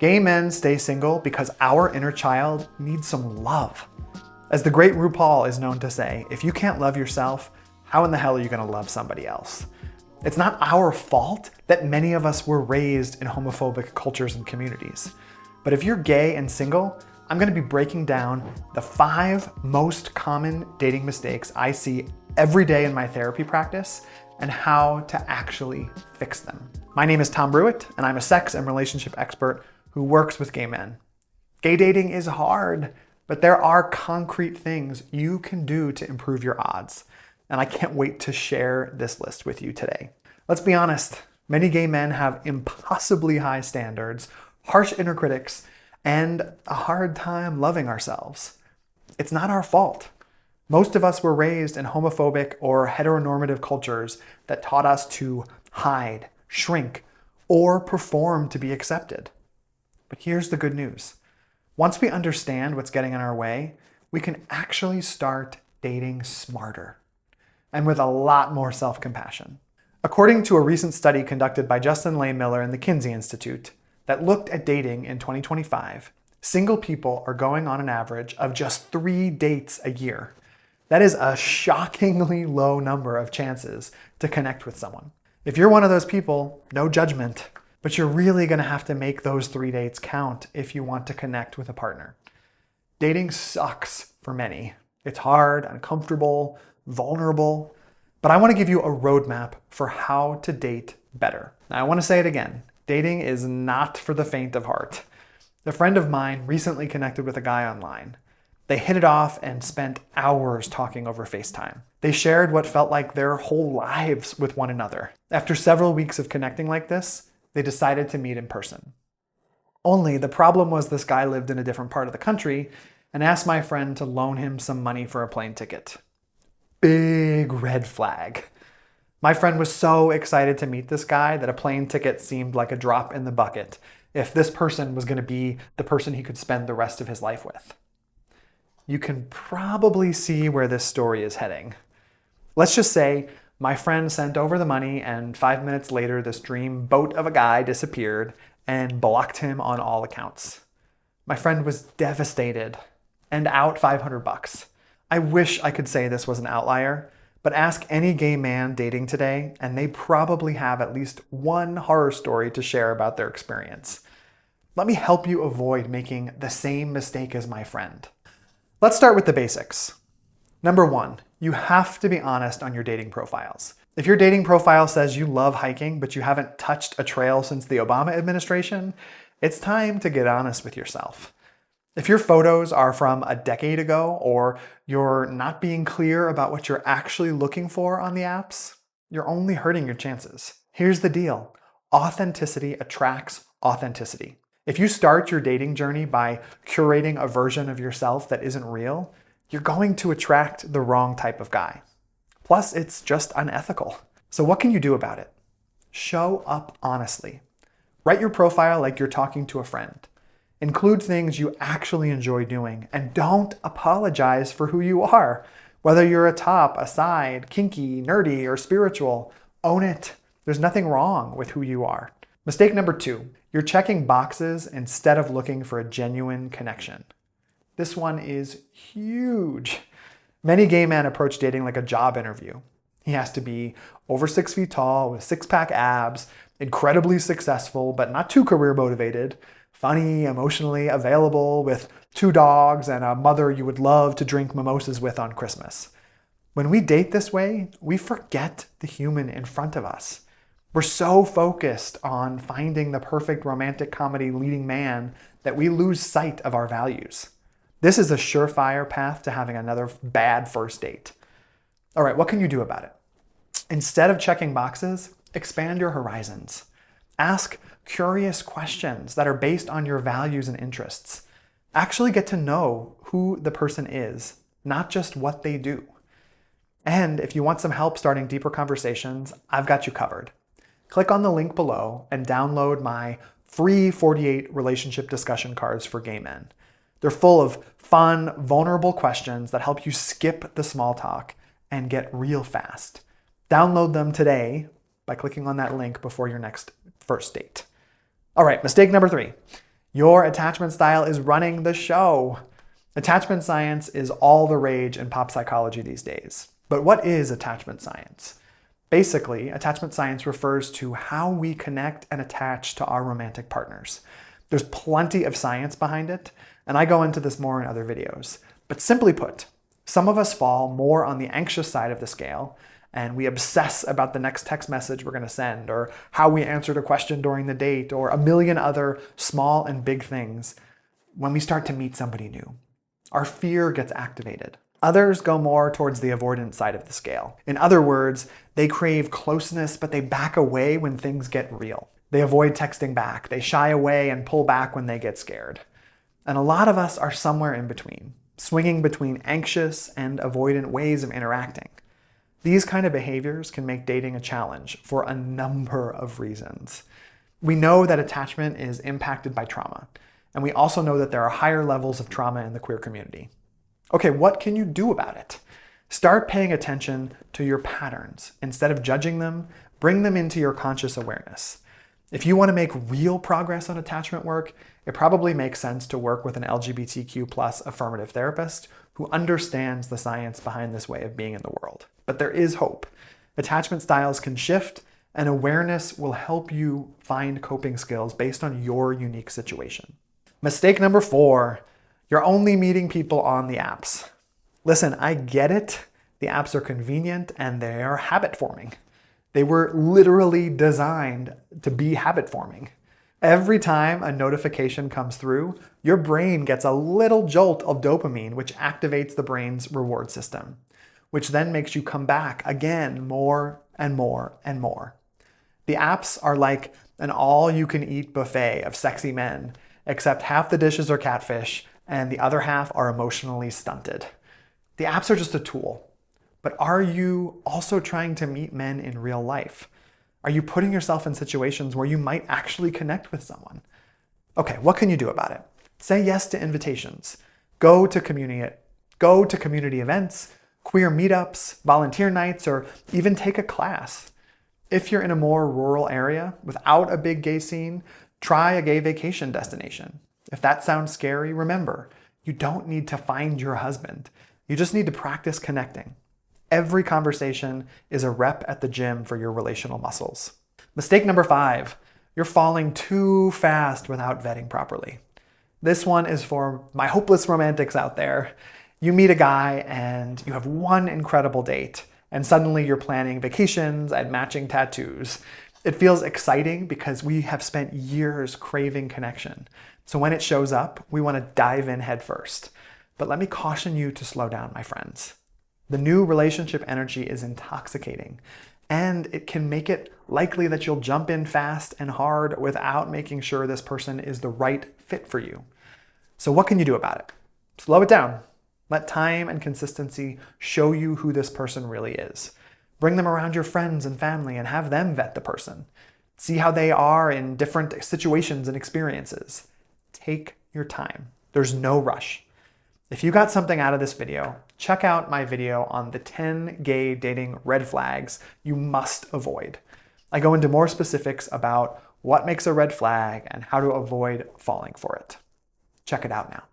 Gay men stay single because our inner child needs some love. As the great RuPaul is known to say, if you can't love yourself, how in the hell are you gonna love somebody else? It's not our fault that many of us were raised in homophobic cultures and communities. But if you're gay and single, I'm gonna be breaking down the 5 most common dating mistakes I see every day in my therapy practice and how to actually fix them. My name is Tom Bruett, and I'm a sex and relationship expert who works with gay men. Gay dating is hard, but there are concrete things you can do to improve your odds. And I can't wait to share this list with you today. Let's be honest, many gay men have impossibly high standards, harsh inner critics, and a hard time loving ourselves. It's not our fault. Most of us were raised in homophobic or heteronormative cultures that taught us to hide, shrink, or perform to be accepted. But here's the good news. Once we understand what's getting in our way, we can actually start dating smarter and with a lot more self-compassion. According to a recent study conducted by Justin Lay Miller and the Kinsey Institute that looked at dating in 2025, single people are going on an average of just 3 dates a year. That is a shockingly low number of chances to connect with someone. If you're one of those people, no judgment, but you're really gonna have to make those 3 dates count if you want to connect with a partner. Dating sucks for many. It's hard, uncomfortable, vulnerable, but I wanna give you a roadmap for how to date better. Now, I wanna say it again. Dating is not for the faint of heart. A friend of mine recently connected with a guy online. They hit it off and spent hours talking over FaceTime. They shared what felt like their whole lives with one another. After several weeks of connecting like this, they decided to meet in person. Only the problem was this guy lived in a different part of the country and asked my friend to loan him some money for a plane ticket. Big red flag. My friend was so excited to meet this guy that a plane ticket seemed like a drop in the bucket if this person was going to be the person he could spend the rest of his life with. You can probably see where this story is heading. Let's just say my friend sent over the money and 5 minutes later this dream boat of a guy disappeared and blocked him on all accounts. My friend was devastated and out $500. I wish I could say this was an outlier, but ask any gay man dating today and they probably have at least one horror story to share about their experience. Let me help you avoid making the same mistake as my friend. Let's start with the basics. Number 1, you have to be honest on your dating profiles. If your dating profile says you love hiking, but you haven't touched a trail since the Obama administration, it's time to get honest with yourself. If your photos are from a decade ago, or you're not being clear about what you're actually looking for on the apps, you're only hurting your chances. Here's the deal. Authenticity attracts authenticity. If you start your dating journey by curating a version of yourself that isn't real, you're going to attract the wrong type of guy. Plus, it's just unethical. So what can you do about it? Show up honestly. Write your profile like you're talking to a friend. Include things you actually enjoy doing, and don't apologize for who you are. Whether you're a top, a side, kinky, nerdy, or spiritual, own it. There's nothing wrong with who you are. Mistake number 2, you're checking boxes instead of looking for a genuine connection. This one is huge. Many gay men approach dating like a job interview. He has to be over 6 feet tall with 6-pack abs, incredibly successful but not too career motivated, funny, emotionally available, with 2 dogs and a mother you would love to drink mimosas with on Christmas. When we date this way, we forget the human in front of us. We're so focused on finding the perfect romantic comedy leading man that we lose sight of our values. This is a surefire path to having another bad first date. All right, what can you do about it? Instead of checking boxes, expand your horizons. Ask curious questions that are based on your values and interests. Actually get to know who the person is, not just what they do. And if you want some help starting deeper conversations, I've got you covered. Click on the link below and download my free 48 relationship discussion cards for gay men. They're full of fun, vulnerable questions that help you skip the small talk and get real fast. Download them today by clicking on that link before your next first date. All right, mistake number 3. Your attachment style is running the show. Attachment science is all the rage in pop psychology these days. But what is attachment science? Basically, attachment science refers to how we connect and attach to our romantic partners. There's plenty of science behind it, and I go into this more in other videos. But simply put, some of us fall more on the anxious side of the scale, and we obsess about the next text message we're going to send, or how we answered a question during the date, or a million other small and big things when we start to meet somebody new. Our fear gets activated. Others go more towards the avoidant side of the scale. In other words, they crave closeness, but they back away when things get real. They avoid texting back. They shy away and pull back when they get scared. And a lot of us are somewhere in between, swinging between anxious and avoidant ways of interacting. These kind of behaviors can make dating a challenge for a number of reasons. We know that attachment is impacted by trauma, and we also know that there are higher levels of trauma in the queer community. Okay, what can you do about it? Start paying attention to your patterns. Instead of judging them, bring them into your conscious awareness. If you want to make real progress on attachment work, it probably makes sense to work with an LGBTQ+ affirmative therapist who understands the science behind this way of being in the world. But there is hope. Attachment styles can shift, and awareness will help you find coping skills based on your unique situation. Mistake number 4, you're only meeting people on the apps. Listen, I get it. The apps are convenient and they are habit forming. They were literally designed to be habit forming. Every time a notification comes through, your brain gets a little jolt of dopamine, which activates the brain's reward system, which then makes you come back again more and more and more. The apps are like an all-you-can-eat buffet of sexy men, except half the dishes are catfish and the other half are emotionally stunted. The apps are just a tool. But are you also trying to meet men in real life? Are you putting yourself in situations where you might actually connect with someone? Okay, what can you do about it? Say yes to invitations. Go to community events, queer meetups, volunteer nights, or even take a class. If you're in a more rural area without a big gay scene, try a gay vacation destination. If that sounds scary, remember, you don't need to find your husband. You just need to practice connecting. Every conversation is a rep at the gym for your relational muscles. Mistake number 5, you're falling too fast without vetting properly. This one is for my hopeless romantics out there. You meet a guy and you have one incredible date, and suddenly you're planning vacations and matching tattoos. It feels exciting because we have spent years craving connection. So when it shows up, we want to dive in head first. But let me caution you to slow down, my friends. The new relationship energy is intoxicating, and it can make it likely that you'll jump in fast and hard without making sure this person is the right fit for you. So what can you do about it? Slow it down. Let time and consistency show you who this person really is. Bring them around your friends and family and have them vet the person. See how they are in different situations and experiences. Take your time. There's no rush. If you got something out of this video, check out my video on the 10 gay dating red flags you must avoid. I go into more specifics about what makes a red flag and how to avoid falling for it. Check it out now.